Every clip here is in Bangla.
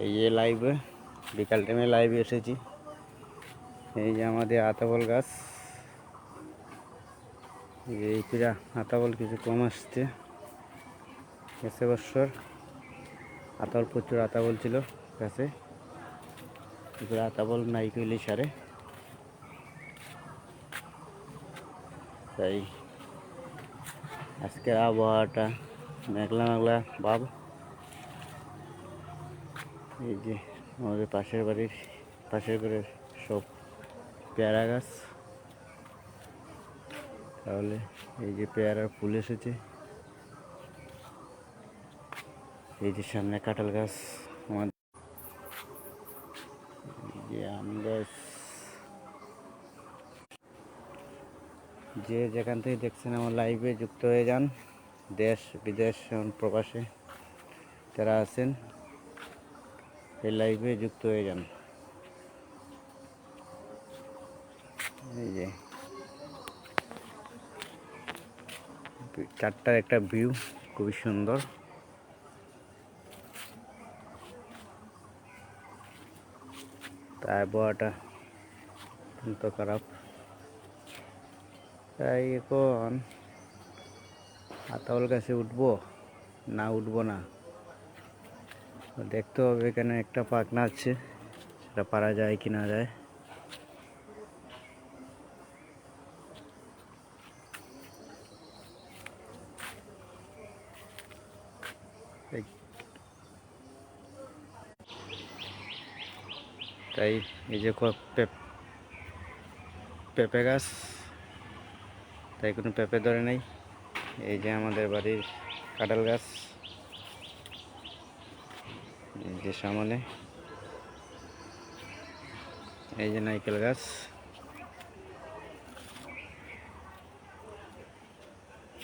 এই যে লাইভে বিকাল টাইমে লাইভে এসেছি। এই যে আমাদের আতাবল গাছ, এই পিড়া আতাবল কিছু কম আসছে। গেছে বছর আতাবল প্রচুর আতাবল ছিল গাছে, আতাবল নাই কইলে সারে। তাই আজকের আবহাওয়াটা মেঘলা মেঘলা ভাব। এই যে আমাদের পাশের বাড়ির পাশের ঘরের সব পেয়ারা গাছ, তাহলে এই যে পেয়ারার ফুল এসেছে। এই যে সামনে কাঁঠাল গাছ, আমাদের যে আম গাছ। যে যেখান থেকে দেখছেন আমার লাইভে যুক্ত হয়ে যান। দেশ বিদেশ প্রবাসে যারা আছেন এই লাইভে যুক্ত হয়ে যান। এই যে চারটার একটা ভিউ খুবই সুন্দর। আবহাওয়াটা অত্যন্ত খারাপ। তাই এখন আতাবল গাছে উঠবো না উঠবো না দেখতে হবে। এখানে একটা পাখনা আছে, সেটা পারা যায় কি না যায়। তাই এই যে পেঁপে গাছ, তাই কোনো পেঁপে ধরে নেই। এই যে আমাদের বাড়ির কাঁঠাল গাছ, এই যে সামনে এই যে নারকেল গাছ।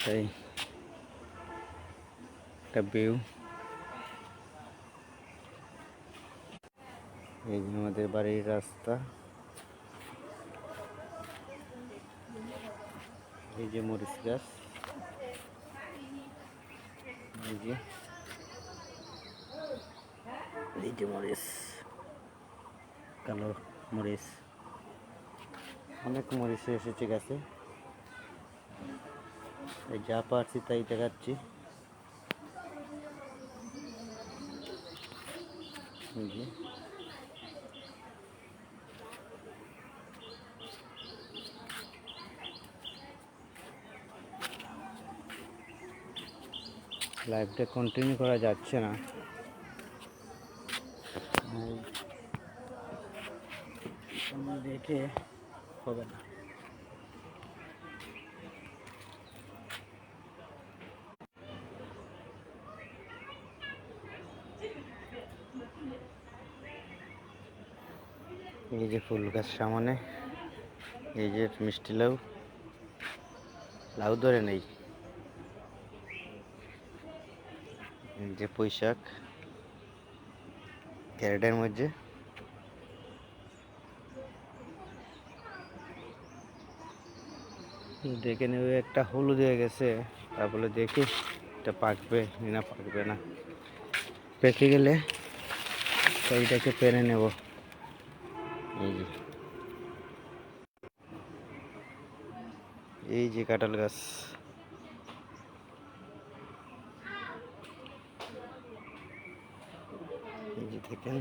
তাই একটা ভিউ। এই যে আমাদের বাড়ির রাস্তা, এই যে মরিচ গাছ, এই যে মরিচ, কালো মরিচ, অনেক মরিচ এসেছে গাছে। এই যা পারছি তাই দেখাচ্ছি। এই যে লাইভটা কন্টিনিউ করা যাচ্ছে না, দেখে হবে না। এই যে ফুল গাছ সামনে, এই যে মিষ্টি লাউ, লাউ ধরে নেই। এই যে পুঁইশাক ক্যারেটের মধ্যে। দেখে নেবে একটা হলুদ হয়ে গেছে, তারপরে দেখি এটা পাকবে না পাকবে না। পেকে গেলে এইটাকে পেরে নেব। এই যে কাঁঠাল গাছ, এই যে দেখেন।